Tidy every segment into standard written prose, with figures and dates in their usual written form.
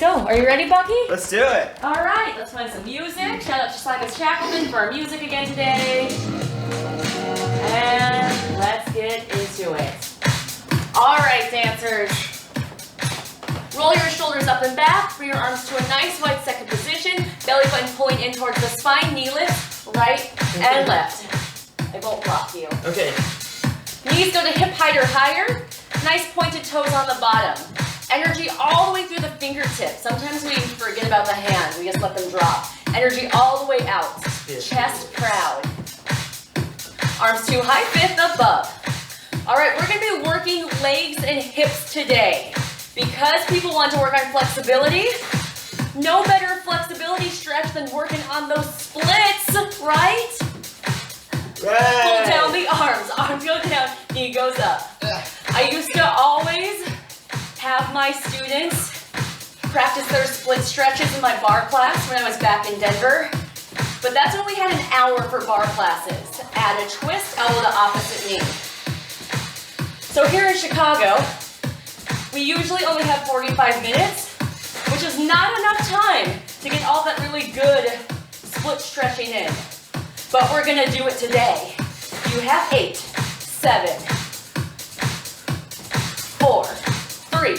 go. Are you ready, Bucky? Let's do it. All right, let's find some music. Shout out to Simon Shackleton for our music again today. And let's get into it. All right, dancers. Roll your shoulders up and back. Bring your arms to a nice wide second position. Belly button pulling in towards the spine. Knee lift, right and left. I won't block you. Okay. Knees go to hip height or higher. Nice pointed toes on the bottom. Energy all the way through the fingertips. Sometimes we forget about the hands. We just let them drop. Energy all the way out. Chest proud. Arms too high, fifth above. All right, we're gonna be working legs and hips today. Because people want to work on flexibility, no better flexibility stretch than working on those splits, right? Right. Pull down the arms. Arms go down, knee goes up. I used to always have my students practice their split stretches in my bar class when I was back in Denver. But that's when we had an hour for bar classes. Add a twist, elbow to opposite knee. So here in Chicago, we usually only have 45 minutes, which is not enough time to get all that really good split stretching in. But we're gonna do it today. You have 8, 7, 4, 3,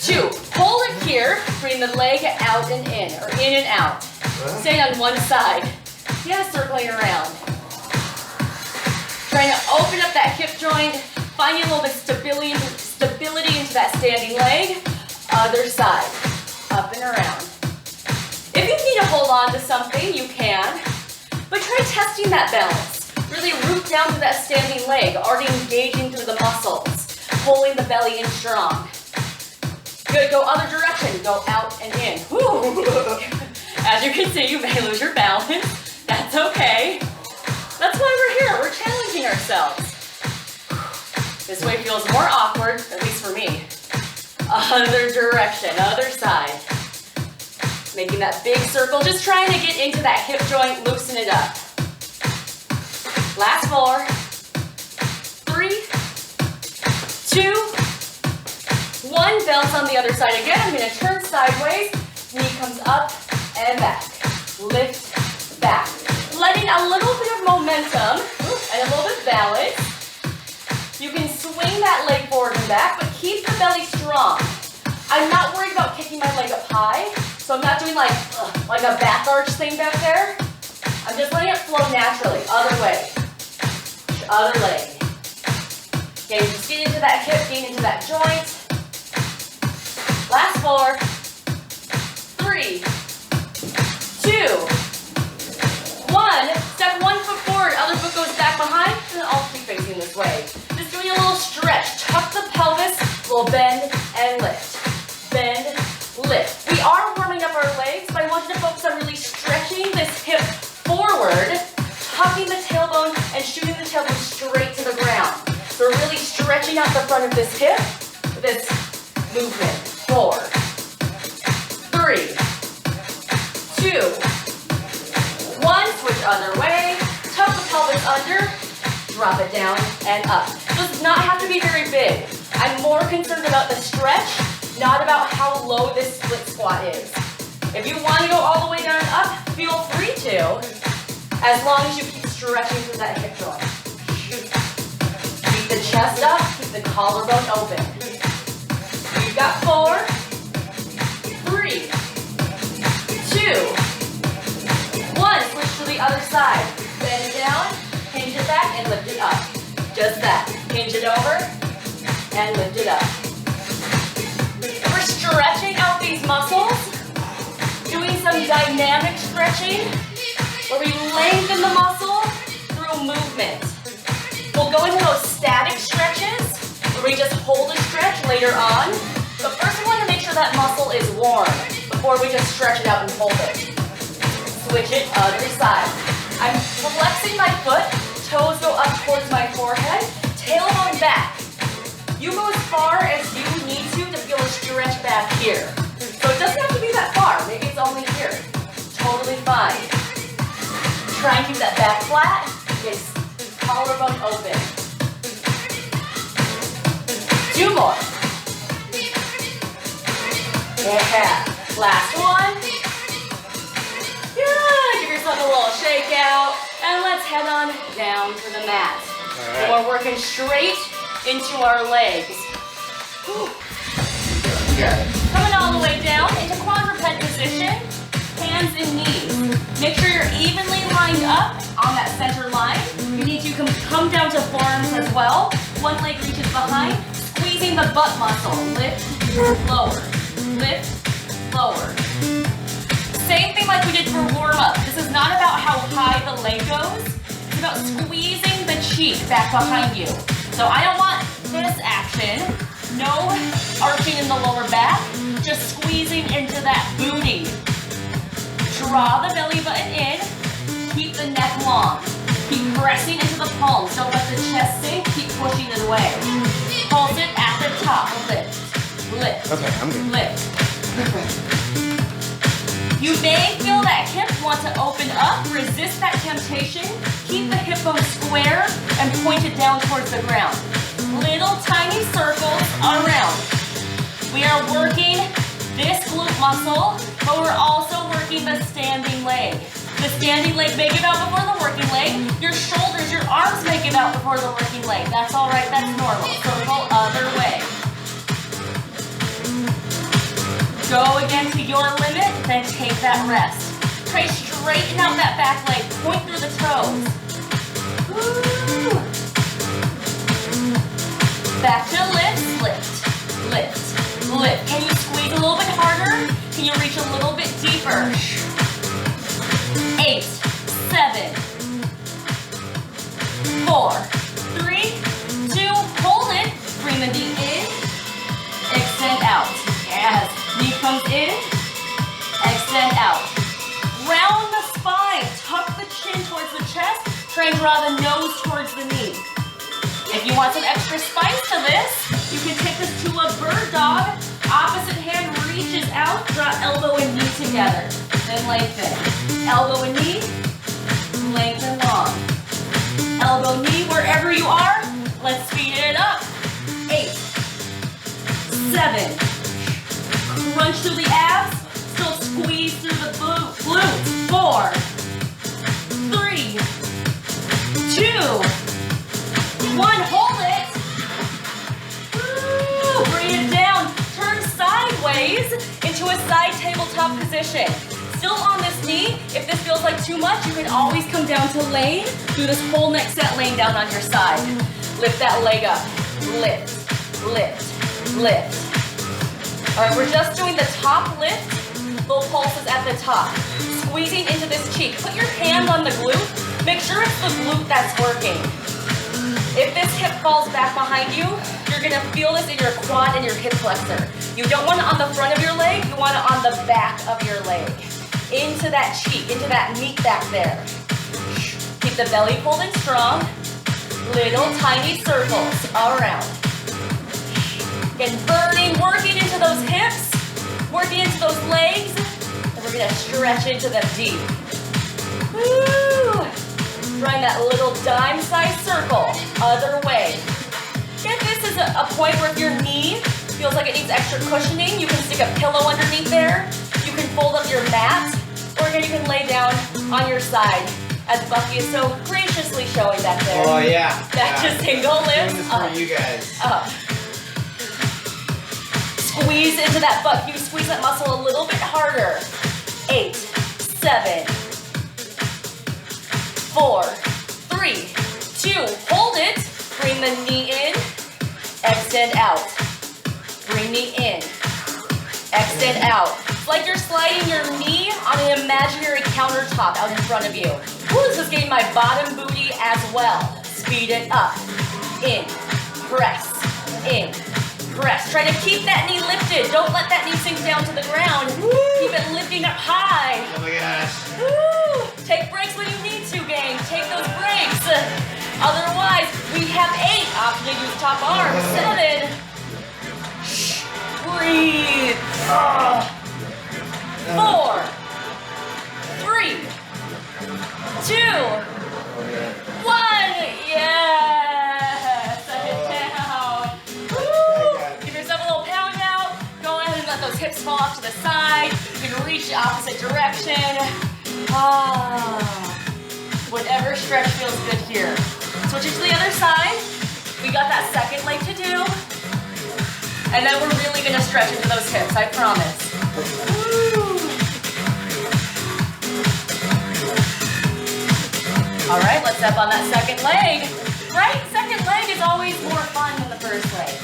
2. Hold it here. Bring the leg out and in, or in and out. Stay on one side. Yeah, circling around. Trying to open up that hip joint, finding a little bit of stability into that standing leg. Other side, up and around. If you need to hold on to something, you can. But try testing that balance. Really root down to that standing leg, already engaging through the muscles, pulling the belly in strong. Good, go other direction, go out and in. Woo. As you can see, you may lose your balance. That's okay. That's why we're here, we're challenging ourselves. This way feels more awkward, at least for me. Other direction, other side. Making that big circle, just trying to get into that hip joint, loosen it up. Last 4, 3, 2, 1. Bounce on the other side again. I'm gonna turn sideways. Knee comes up and back. Lift, back. Letting a little bit of momentum and a little bit of balance. You can swing that leg forward and back, but keep the belly strong. I'm not worried about kicking my leg up high, so I'm not doing like a back arch thing back there. I'm just letting it flow naturally. Other way. Other leg. Okay, just get into that hip, get into that joint. Last 4, 3, 2, 1. Step 1 foot forward, other foot goes back behind, and then I'll keep facing this way. Just doing a little stretch. Tuck the pelvis, little bend and lift. Bend, lift. We are warming up our legs, but I want you to focus on really stretching this hip forward, tucking the tailbone and shooting the tailbone straight to the ground. So we're really stretching out the front of this hip, this movement. 4, 3, 2, 1. Switch other way. Tuck the pelvis under, drop it down and up. Does not have to be very big. I'm more concerned about the stretch, not about how low this split squat is. If you want to go all the way down and up, feel free to, as long as you keep stretching through that hip joint. Keep the chest up, keep the collarbone open. You've got 4, 3, 2, 1. Switch to the other side. Bend it down, hinge it back, and lift it up. Just that. Hinge it over, and lift it up. We're stretching out these muscles, doing some dynamic stretching, where we lengthen the muscle through movement. We'll go into those static stretches, where we just hold a stretch later on. But first we want to make sure that muscle is warm, before we just stretch it out and hold it. Switch it, other side. I'm flexing my foot, toes go up towards my forehead, tailbone back. You go as far as you need to feel a stretch back here. So it doesn't have to be that far, maybe it's only here. Totally fine. Try and keep that back flat, get collarbone open. 2 more. Yeah. Last one. Good. Give yourself a little shake out. And let's head on down to the mat. Right. We're working straight into our legs. Whew. Got it. Coming all the way down into quadruped position, hands and knees. Make sure you're evenly lined up on that center line. You need to come down to forearms as well. One leg reaches behind, squeezing the butt muscle. Lift, lower, lift, lower. Same thing like we did for warm-up. This is not about how high the leg goes. It's about squeezing the cheek back behind you. So I don't want this action. No arching in the lower back, just squeezing into that booty. Draw the belly button in, keep the neck long. Keep pressing into the palms, don't let the chest sink, keep pushing it away. Pulse it at the top, lift, lift, Okay, I'm good. lift. You may feel that hip want to open up, resist that temptation. Keep the hip bone square and point it down towards the ground. Little tiny circles around. We are working this glute muscle, but we're also working the standing leg. The standing leg may give out before the working leg. Your shoulders, your arms may give out before the working leg. That's all right, that's normal. Circle other way. Go again to your limit, then take that rest. Try straighten out that back leg, point through the toes. Woo. Back to lift, lift, lift, lift. Can you squeeze a little bit harder? Can you reach a little bit deeper? 8, 7, 4, 3, 2, hold it. Bring the knee in, extend out. Yes, knee comes in, extend out. Round the spine, tuck the chin towards the chest. Try and draw the nose towards the knee. If you want some extra spice to this, you can take this to a bird dog. Opposite hand reaches out, draw elbow and knee together. Then lengthen. Elbow and knee, lengthen long. Elbow, knee, wherever you are, let's speed it up. 8, 7, crunch through the abs, still squeeze through the glutes. 4, 3, 2, 1, hold it. Woo, bring it down. Turn sideways into a side tabletop position. Still on this knee. If this feels like too much, you can always come down to lane. Do this whole neck set laying down on your side. Lift that leg up. Lift, lift, lift. All right, we're just doing the top lift. Little pulses at the top. Squeezing into this cheek. Put your hand on the glute. Make sure it's the glute that's working. If this hip falls back behind you, you're gonna feel this in your quad and your hip flexor. You don't want it on the front of your leg, you want it on the back of your leg. Into that cheek, into that meat back there. Keep the belly pulled in strong. Little tiny circles around. Again, burning, working into those hips, working into those legs, and we're gonna stretch into them deep. Woo! Drawing that little dime-sized circle, other way. If this is a point where if your knee feels like it needs extra cushioning, you can stick a pillow underneath there. You can fold up your mat, or again, you can lay down on your side, as Bucky is so graciously showing back there. Oh yeah. Back to single Doing lift, this up, for you guys. up. Squeeze into that butt. You squeeze that muscle a little bit harder. 8, 7, 4, 3, 2, hold it. Bring the knee in, extend out. Bring knee in, extend out. It's like you're sliding your knee on an imaginary countertop out in front of you. Ooh, this is getting my bottom booty as well. Speed it up. In, press, in, press. Try to keep that knee lifted. Don't let that knee sink down to the ground. Woo. Keep it lifting up high. Oh my gosh. Woo. Take breaks when you need to, gang. Take those breaks. Otherwise, we have 8. Option to use top arm. 7. Breathe. 4, 3, 2, 1. Yes. Set it down. Woo. Give yourself a little pound out. Go ahead and let those hips fall off to the side. You can reach the opposite direction. Whatever stretch feels good here. Switch it to the other side. We got that second leg to do. And then we're really gonna stretch into those hips, I promise. Woo. All right, let's step on that second leg. Right? Second leg is always more fun than the first leg.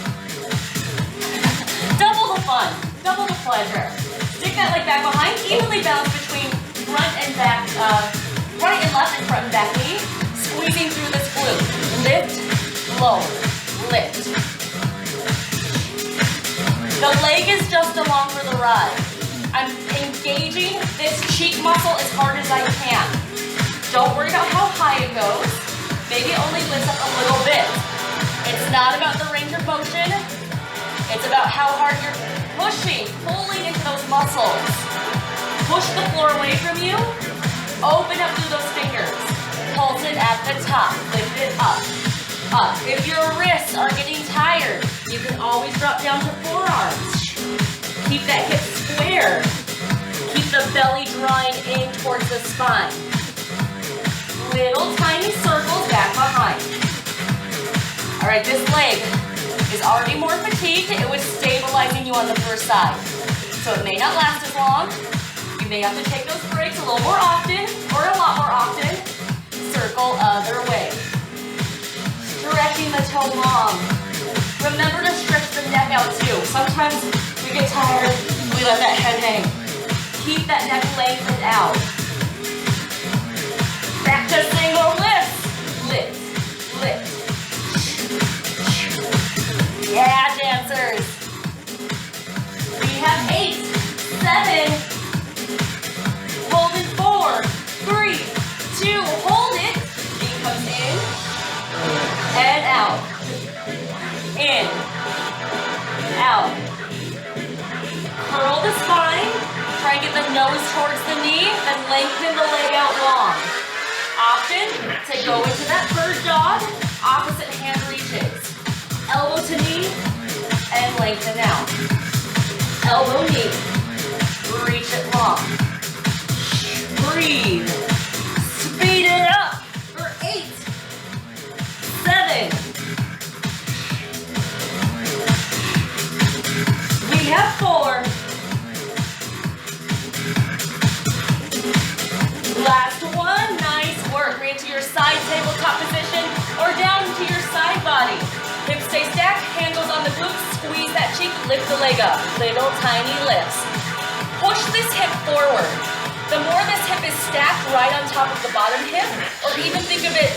Double the fun, double the pleasure. Stick that leg back behind, evenly balance between front and back, right and left and front and back knee. Squeezing through this glute. Lift, lower, lift. The leg is just along for the ride. I'm engaging this cheek muscle as hard as I can. Don't worry about how high it goes. Maybe it only lifts up a little bit. It's not about the range of motion. It's about how hard you're pushing, pulling into those muscles. Push the floor away from you. Open up through those fingers. Pulse it at the top. Lift it up. Up. If your wrists are getting tired, you can always drop down to forearms. Keep that hip square. Keep the belly drawing in towards the spine. Little tiny circles back behind. All right, this leg is already more fatigued. It was stabilizing you on the first side. So it may not last as long. You may have to take those breaks a little more often, or a lot more often. Circle other way. Stretching the toe long. Remember to stretch the neck out too. Sometimes we get tired, we let that head hang. Keep that neck lengthened out. Back to single lift. Lift, lift. Yeah, dancers. We have 8, 7. Hold it, 4, 3, 2. Hold it. Knee comes in and out. In, out. Curl the spine. Try and get the nose towards the knee, then lengthen the leg out long. Option to go into that bird dog, opposite hand reaches. Elbow to knee, and lengthen out. Elbow, knee, reach it long. Breathe. Speed it up for 8, 7. We have 4. Last one, nice work. Bring it to your side tabletop position or down to your side body. Hips stay stacked, hand goes on the glutes, squeeze that cheek, lift the leg up. Little tiny lifts. Push this hip forward. The more this hip is stacked right on top of the bottom hip, or even think of it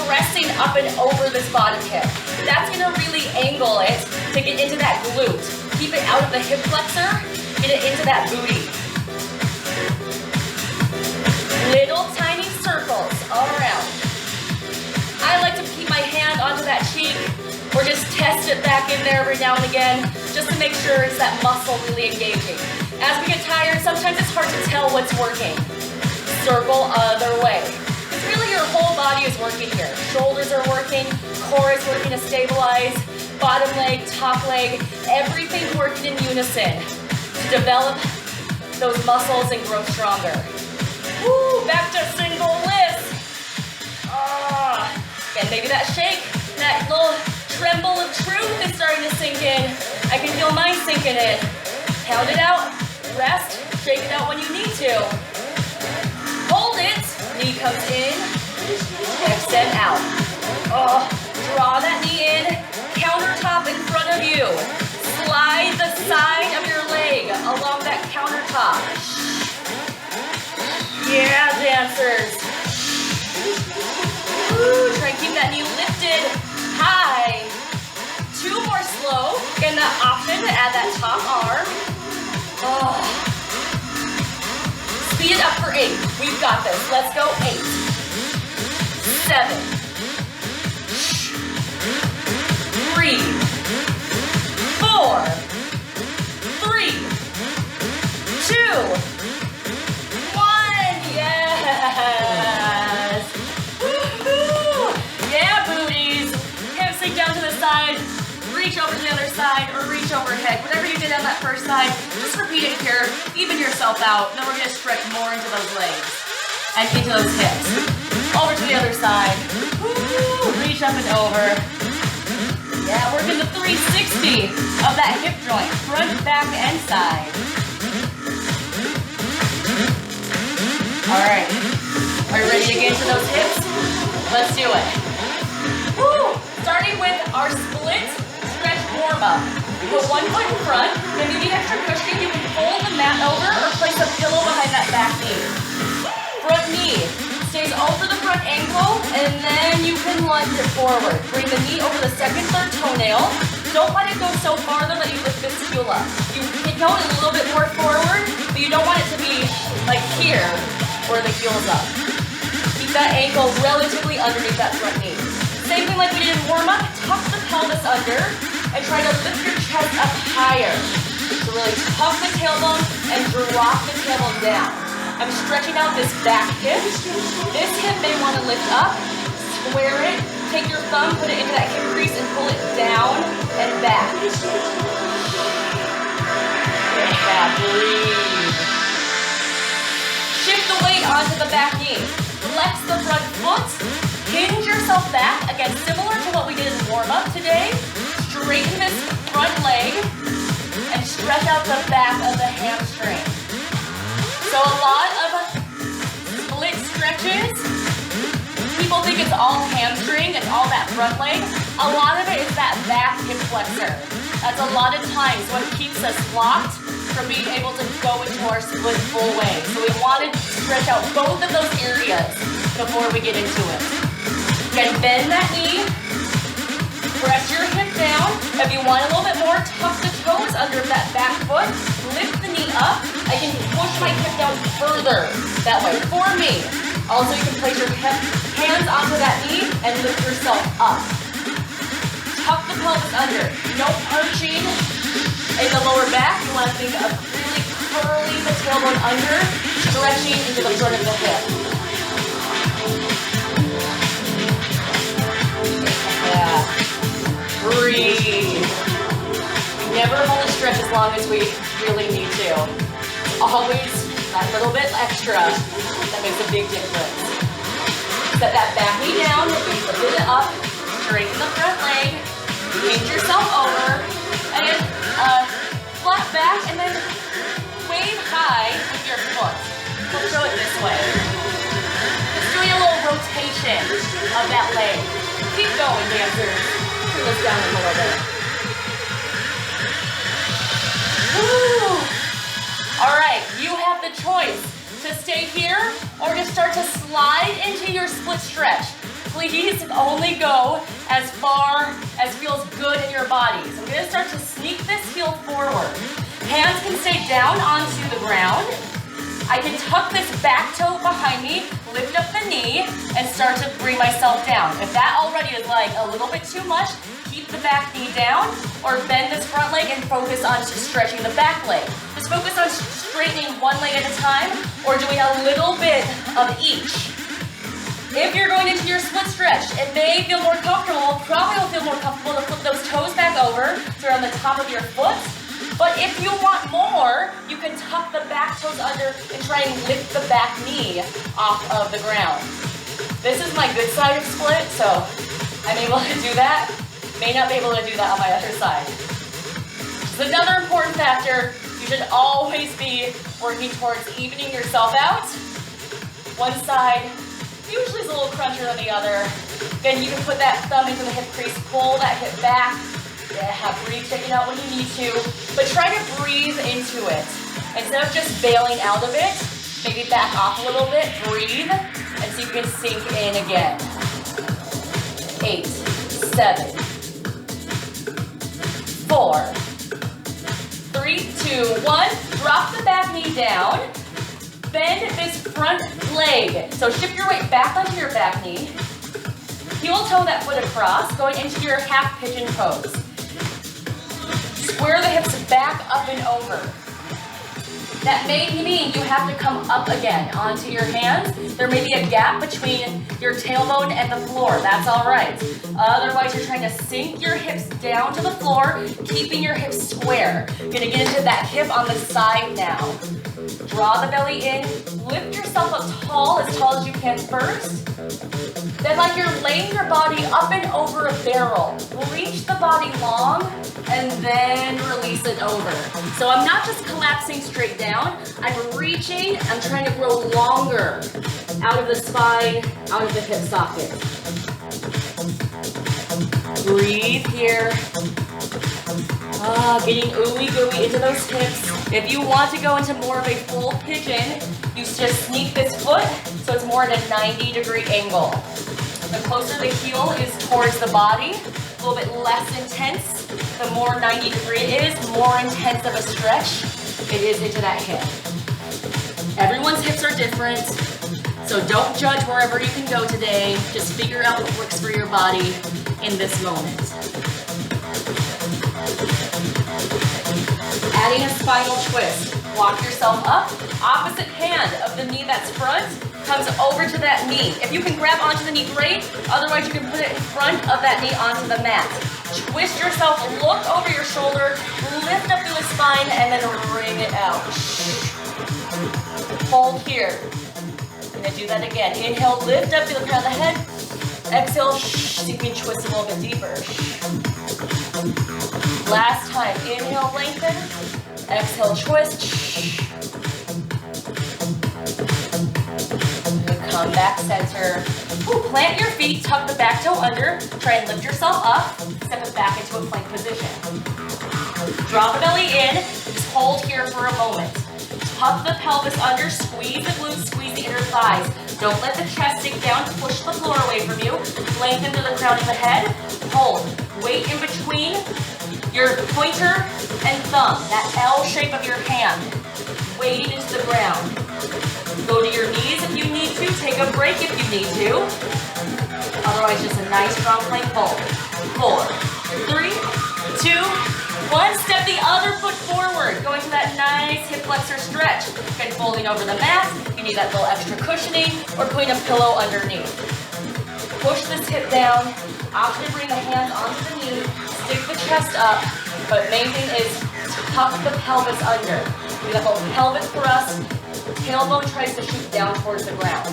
pressing up and over this bottom hip, that's gonna really angle it to get into that glute. Keep it out of the hip flexor, get it into that booty. Little tiny circles all around. I like to keep my hand onto that cheek or just test it back in there every now and again just to make sure it's that muscle really engaging. As we get tired, sometimes it's hard to tell what's working. Circle other way. Because really your whole body is working here. Shoulders are working, core is working to stabilize, bottom leg, top leg, everything's working in unison to develop those muscles and grow stronger. Woo, back to single lift. And maybe that shake, that little tremble of truth is starting to sink in. I can feel mine sinking in. Count it out, rest, shake it out when you need to. Hold it, knee comes in, extend out. Draw that knee in, countertop in front of you. Slide the side of your leg along that countertop. Yeah, dancers. Woo, try and keep that knee lifted high. 2 more slow. Again, that option to add that top arm. Speed it up for 8. We've got this. Let's go. 8, 7. Breathe. 4, 3, 2. Yes! Woohoo! Yeah, booties. Hips sink down to the side. reach over to the other side or reach overhead. Whatever you did on that first side, just repeat it here. Even yourself out. Then we're going to stretch more into those legs and into those hips. Over to the other side. Woo, reach up and over. Yeah, working the 360 of that hip joint. Front, back, and side. All right. Are you ready to get into those hips? Let's do it. Woo! Starting with our split stretch warm-up. Put one foot in front, maybe the extra cushion, you can fold the mat over or place a pillow behind that back knee. Front knee stays over the front ankle, and then you can lunge it forward. Bring the knee over the second, third toenail. Don't let it go so far though that you lift the heel up. You can go a little bit more forward, but you don't want it to be like here, where the heel's up. Keep that ankle relatively underneath that front knee. Same thing like we did in warm-up, tuck the pelvis under and try to lift your chest up higher. So really tuck the tailbone and drop the tailbone down. I'm stretching out this back hip. This hip may want to lift up, square it, take your thumb, put it into that hip crease and pull it down and back. Yeah, breathe. Shift the weight onto the back knee. Flex the front foot. Hinge yourself back, again, similar to what we did in warm-up today. Straighten this front leg and stretch out the back of the hamstring. So a lot of split stretches, people think it's all hamstring and all that front leg. A lot of it is that back hip flexor. That's a lot of times what keeps us locked from being able to go into our split full way. So we want to stretch out both of those areas before we get into it. Again, bend that knee, press your hip down. If you want a little bit more, tuck the toes under that back foot, lift the knee up. I can push my hip down further that way for me. Also, you can place your hands onto that knee and lift yourself up. Tuck the pelvis under. No arching in the lower back. You want to think of really curling the tailbone under, stretching into the front of the hip. Yeah. Breathe. Never hold a stretch as long as we really need to. Always that little bit extra that makes a big difference. Set that back knee down, lift it up, straighten the front leg, hinge yourself over, and flat back, and then wave high with your foot. Let's go it this way. Just doing a little rotation of that leg. Keep going, dancers. Pull this down a little bit. Woo! All right, you have the choice to stay here or to start to slide into your split stretch. Please only go as far as feels good in your body. So I'm going to start to sneak this heel forward. Hands can stay down onto the ground. I can tuck this back toe behind me, lift up the knee, and start to bring myself down. If that already is like a little bit too much, keep the back knee down or bend this front leg and focus on just stretching the back leg. Just focus on straightening one leg at a time or doing a little bit of each. If you're going into your split stretch, it may feel more comfortable, probably will feel more comfortable to flip those toes back over so they're on the top of your foot. But if you want more, you can tuck the back toes under and try and lift the back knee off of the ground. This is my good side of split, so I'm able to do that. May not be able to do that on my other side. So another important factor, you should always be working towards evening yourself out. One side usually is a little crunchier than the other. Again, you can put that thumb into the hip crease, pull that hip back. Yeah, breathe, take it out when you need to, but try to breathe into it. Instead of just bailing out of it, maybe back off a little bit, breathe, and see if you can sink in again. 8, 7, 4, 3, 2, 1. Drop the back knee down. Bend this front leg. So shift your weight back onto your back knee. Heel toe that foot across, going into your half pigeon pose. Square the hips back up and over. That may mean you have to come up again onto your hands. There may be a gap between your tailbone and the floor. That's all right. Otherwise, you're trying to sink your hips down to the floor, keeping your hips square. You're gonna get into that hip on the side now. Draw the belly in. Lift yourself up tall as you can first. Then like you're laying your body up and over a barrel. Reach the body long and then release it over. So I'm not just collapsing straight down, I'm reaching, I'm trying to grow longer out of the spine, out of the hip socket. Breathe here. Getting ooey gooey into those hips. If you want to go into more of a full pigeon, you just sneak this foot so it's more at a 90-degree angle. The closer the heel is towards the body, a little bit less intense. The more 90-degree it is, more intense of a stretch it is into that hip. Everyone's hips are different, so don't judge wherever you can go today. Just figure out what works for your body in this moment. Adding a spinal twist. Walk yourself up. Opposite hand of the knee that's front comes over to that knee. If you can grab onto the knee, great. Otherwise, you can put it in front of that knee onto the mat. Twist yourself, look over your shoulder, lift up through the spine, and then bring it out. Hold here. I'm gonna do that again. Inhale, lift up through the crown of the head. Exhale, so you can twist a little bit deeper. Last time, inhale, lengthen. Exhale, twist. Come back center. Plant your feet, tuck the back toe under. Try and lift yourself up. Step it back into a plank position. Draw the belly in. Just hold here for a moment. Tuck the pelvis under. Squeeze the glutes, squeeze the inner thighs. Don't let the chest sink down. Push the floor away from you. Lengthen to the crown of the head. Hold. Weight in between your pointer and thumb. That L shape of your hand. Weighting into the ground. Go to your knees if you need to. Take a break if you need to. Otherwise, just a nice strong plank hold. 4, 3, 2, 1. Step the other foot forward. Going to that nice hip flexor stretch. Again, folding over the mat. You need that little extra cushioning or putting a pillow underneath. Push this hip down. Option to bring the hands onto the knee. Stick the chest up. But main thing is tuck the pelvis under. Do that little pelvic thrust. Tailbone tries to shoot down towards the ground.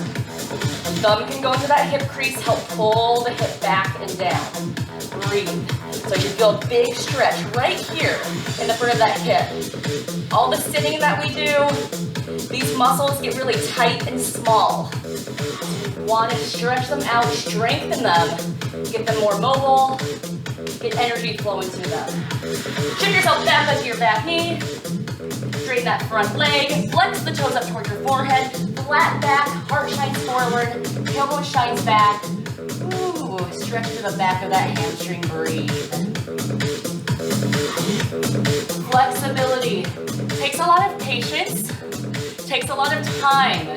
Thumb can go into that hip crease, help pull the hip back and down. Breathe. So you feel a big stretch right here in the front of that hip. All the sitting that we do, these muscles get really tight and small. Want to stretch them out, strengthen them, get them more mobile, get energy flowing to them. Shift yourself back onto your back knee. Straighten that front leg, flex the toes up towards your forehead, flat back, heart shines forward, tailbone shines back. Ooh, stretch to the back of that hamstring, breathe. Flexibility. Takes a lot of patience, takes a lot of time.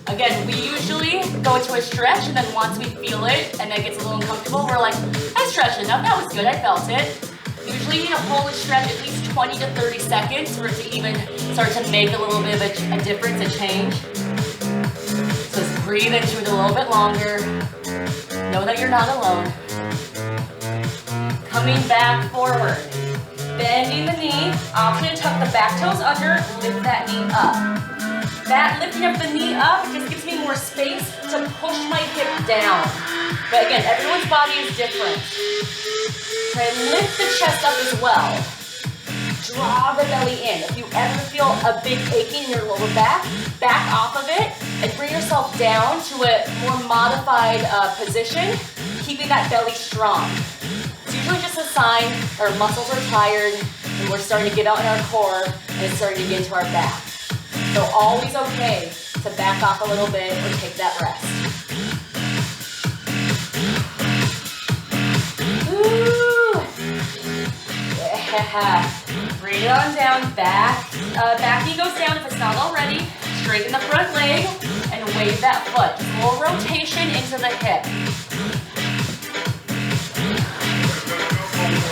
Again, we usually go into a stretch and then once we feel it and it gets a little uncomfortable, we're like, I stretched enough, that was good, I felt it. Usually you need to hold a stretch at least 20 to 30 seconds for it to even start to make a little bit of a difference, a change. So just breathe into it a little bit longer. Know that you're not alone. Coming back forward. Bending the knee. Option to tuck the back toes under, lift that knee up. That lifting up the knee up just gives me more space to push my hip down. But again, everyone's body is different. Try and lift the chest up as well. Draw the belly in. If you ever feel a big aching in your lower back, back off of it and bring yourself down to a more modified position, keeping that belly strong. It's usually just a sign our muscles are tired and we're starting to get out in our core and it's starting to get into our back. So always okay to back off a little bit or take that rest. Ooh. Yeah. Bring it on down. Back knee goes down if it's not already. Straighten the front leg and wave that foot. Just a little rotation into the hip.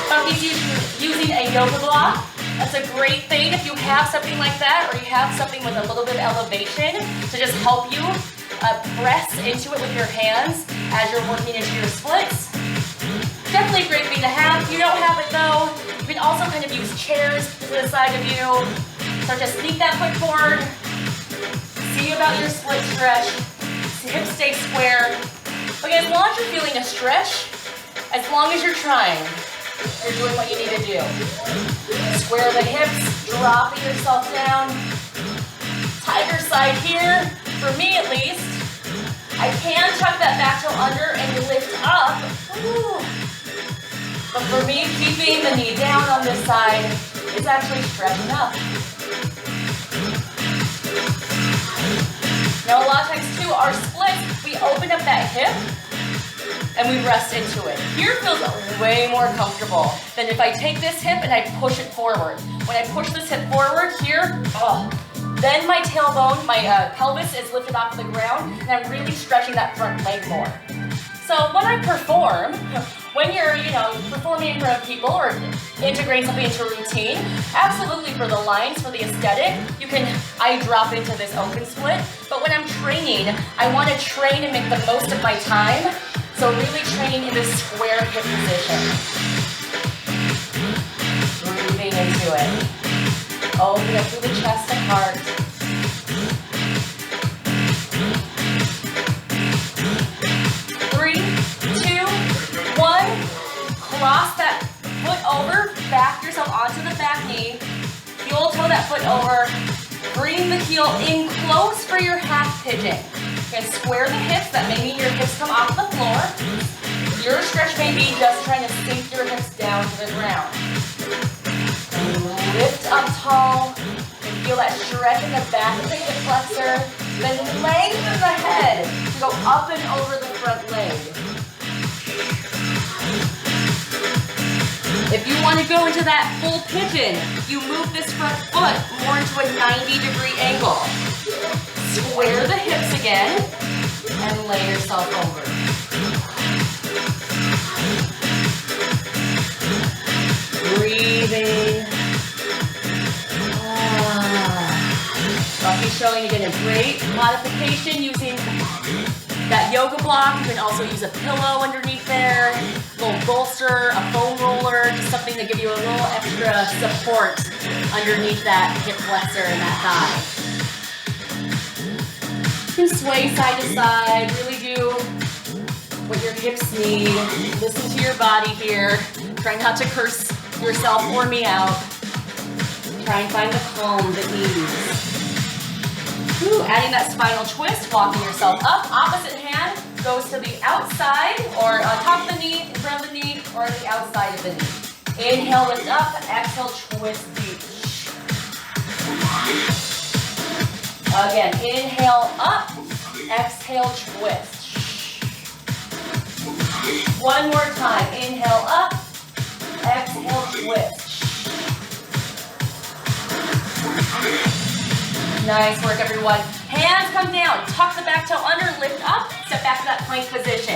Puppy's using a yoga block. That's a great thing if you have something like that, or you have something with a little bit of elevation to just help you press into it with your hands as you're working into your splits. Definitely a great thing to have. If you don't have it though, you can also kind of use chairs to the side of you. Start to sneak that foot forward. See about your split stretch. Hips stay square. Okay, as long as you're feeling a stretch, as long as you're trying, you're doing what you need to do. Square the hips, dropping yourself down. Tighter side here, for me at least. I can tuck that back toe under and lift up. Ooh. But for me, keeping the knee down on this side is actually stretching up. Now a lot of times too, our splits, we open up that hip and we rest into it. Here feels way more comfortable than if I take this hip and I push it forward. When I push this hip forward here, then my tailbone, my pelvis is lifted off the ground and I'm really stretching that front leg more. So when I perform, when you're, performing in front of people or integrating something into a routine, absolutely for the lines, for the aesthetic, I drop into this open split. But when I'm training, I want to train and make the most of my time. So really training in this square hip position. Breathing into it. Open up through the chest and heart. Cross that foot over, back yourself onto the back knee. Heel toe that foot over. Bring the heel in close for your half pigeon. You're gonna square the hips. That may mean your hips come off the floor. Your stretch may be just trying to sink your hips down to the ground. Lift up tall. And feel that stretch in the back of the hip flexor. Then lengthen the head to go up and over the front leg. If you want to go into that full pigeon, you move this front foot more into a 90-degree angle. Square the hips again, and lay yourself over. Breathing. I'll be showing you again a great modification using that yoga block. You can also use a pillow underneath there, a little bolster, a foam roller, just something to give you a little extra support underneath that hip flexor and that thigh. You can sway side to side, really do what your hips need. Listen to your body here. Try not to curse yourself or me out. Try and find the calm, the ease. Ooh, adding that spinal twist, walking yourself up. Opposite hand goes to the outside, or on top of the knee, in front of the knee, or on the outside of the knee. Inhale, lift up. Exhale, twist deep. Again, inhale up. Exhale, twist. One more time. Inhale up. Exhale, twist. Nice work, everyone. Hands come down. Tuck the back toe under, lift up, step back to that plank position.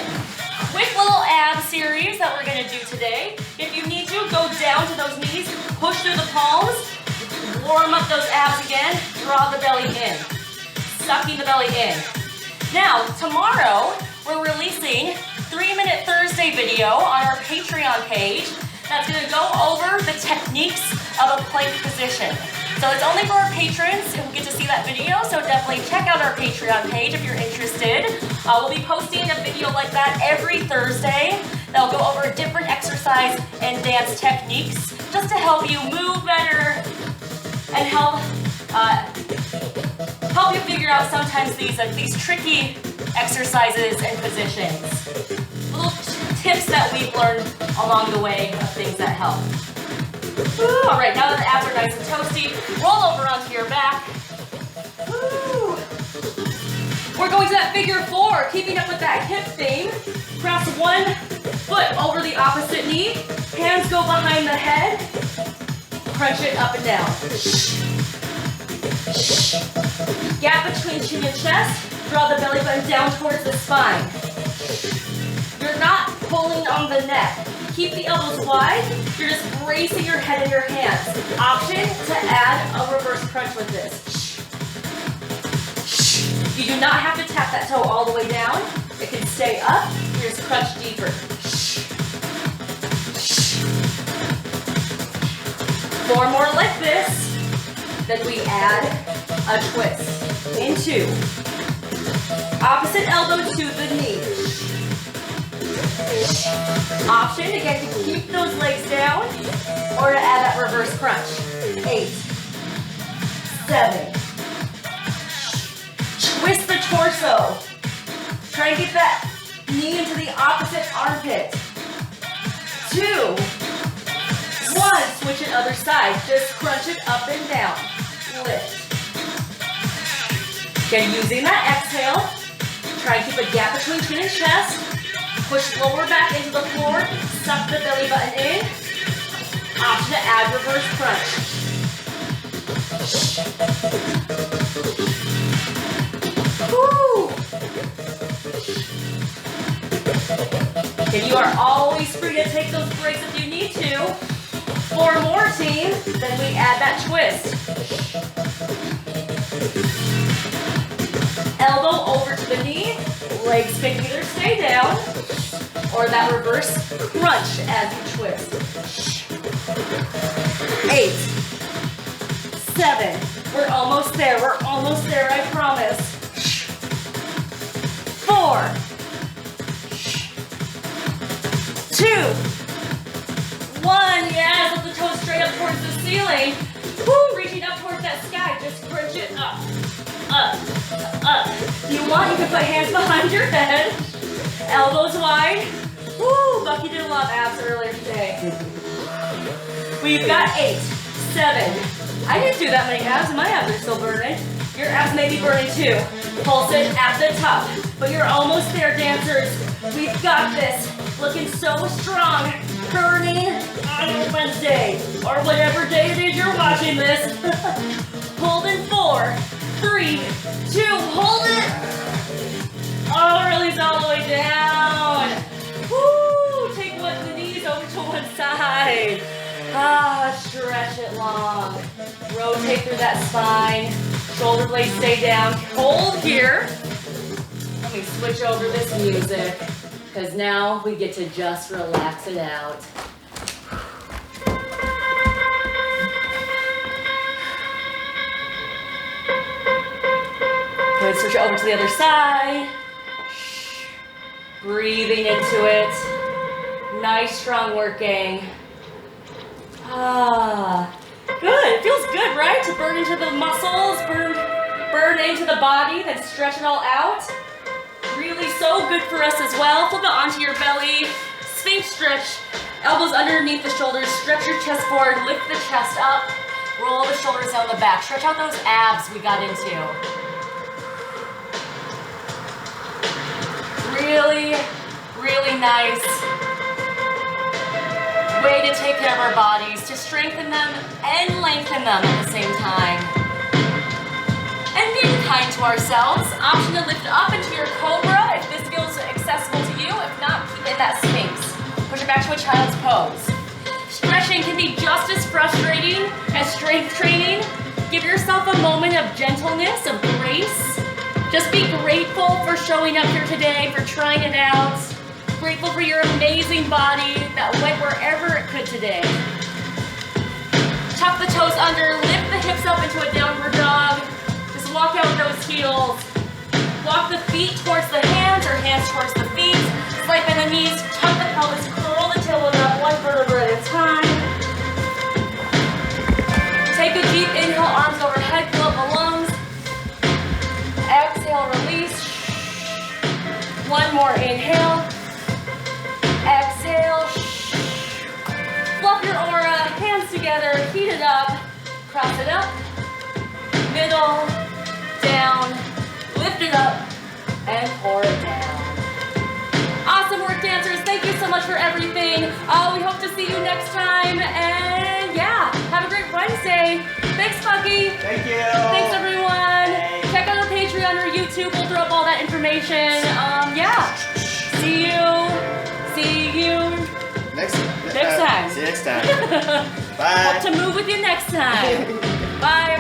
Quick little ab series that we're gonna do today. If you need to, go down to those knees, push through the palms, warm up those abs again, draw the belly in. Sucking the belly in. Now, tomorrow, we're releasing 3-Minute Thursday video on our Patreon page that's gonna go over the techniques of a plank position. So it's only for our patrons who get to see that video, so definitely check out our Patreon page if you're interested. We'll be posting a video like that every Thursday that'll go over different exercise and dance techniques just to help you move better and help you figure out sometimes these tricky exercises and positions. Little tips that we've learned along the way of things that help. Woo. All right, now that the abs are nice and toasty, roll over onto your back. Woo. We're going to that figure 4, keeping up with that hip theme. Cross one foot over the opposite knee. Hands go behind the head. Crunch it up and down. Gap between chin and chest. Draw the belly button down towards the spine. You're not pulling on the neck. keep the elbows wide. You're just bracing your head in your hands. Option to add a reverse crunch with this. You do not have to tap that toe all the way down. It can stay up. You just crunch deeper. 4 more like this. Then we add a twist into opposite elbow to the knee. Option again to keep those legs down or to add that reverse crunch. 8, 7. Twist the torso. Try and get that knee into the opposite armpit. 2, 1. Switch it other side. Just crunch it up and down. Lift. Again, using that exhale, try and keep a gap between chin and chest. Push lower back into the floor. Suck the belly button in. Option to add reverse crunch. Woo! Okay, you are always free to take those breaks if you need to. 4 more, team. Then we add that twist. Elbow over to the knee. Legs can either stay down or that reverse crunch as you twist. 8, 7. We're almost there. We're almost there, I promise. 4, 2, 1, yes, with the toes straight up towards the ceiling. Woo, reaching up towards that sky, just crunch it up, up, up. If you want, you can put hands behind your head, elbows wide. Woo, Bucky did a lot of abs earlier today. We've got 8, 7. I didn't do that many abs, and my abs are still burning. Your abs may be burning too. Pulse it at the top, but you're almost there, dancers. We've got this. Looking so strong. Burning on Wednesday, or whatever day it is you're watching this. Hold in 4, 3, 2, hold it. Oh, release all the way down. Woo, take the knees over to one side. Stretch it long. Rotate through that spine. Shoulder blades stay down. Hold here. Let me switch over this music, because now we get to just relax it out. Good, switch over to the other side. Breathing into it. Nice, strong working. Good, it feels good, right? To burn into the muscles, burn into the body, then stretch it all out. Really so good for us as well. Flip it onto your belly. Sphinx stretch. Elbows underneath the shoulders. Stretch your chest forward. Lift the chest up. Roll the shoulders down the back. Stretch out those abs we got into. Really, really nice way to take care of our bodies, to strengthen them and lengthen them at the same time. And being kind to ourselves. Option to lift up into your cobra if this feels accessible to you. If not, keep it in that Sphinx. Push it back to a child's pose. Stretching can be just as frustrating as strength training. Give yourself a moment of gentleness, of grace. Just be grateful for showing up here today, for trying it out. Grateful for your amazing body that went wherever it could today. Tuck the toes under, lift the hips up into a downward dog. Just walk out those heels. Walk the feet towards the hands or hands towards the feet. Slide by the knees, tuck the pelvis, curl the tailbone up, one vertebra at a time. Take a deep inhale, arms overhead, fill up the lungs. Exhale, release. One more inhale. Exhale. Fluff your aura, hands together, heat it up. Cross it up. Middle, down, lift it up, and pour it down. Awesome work, dancers. Thank you so much for everything. We hope to see you next time. And yeah, have a great Wednesday. Thanks, Bucky. Thank you. Thanks, everyone. Thanks. Check out our Patreon or YouTube. We'll throw up all that information. Yeah. See you. Next next time. Bye. Hope to move with you next time. Bye.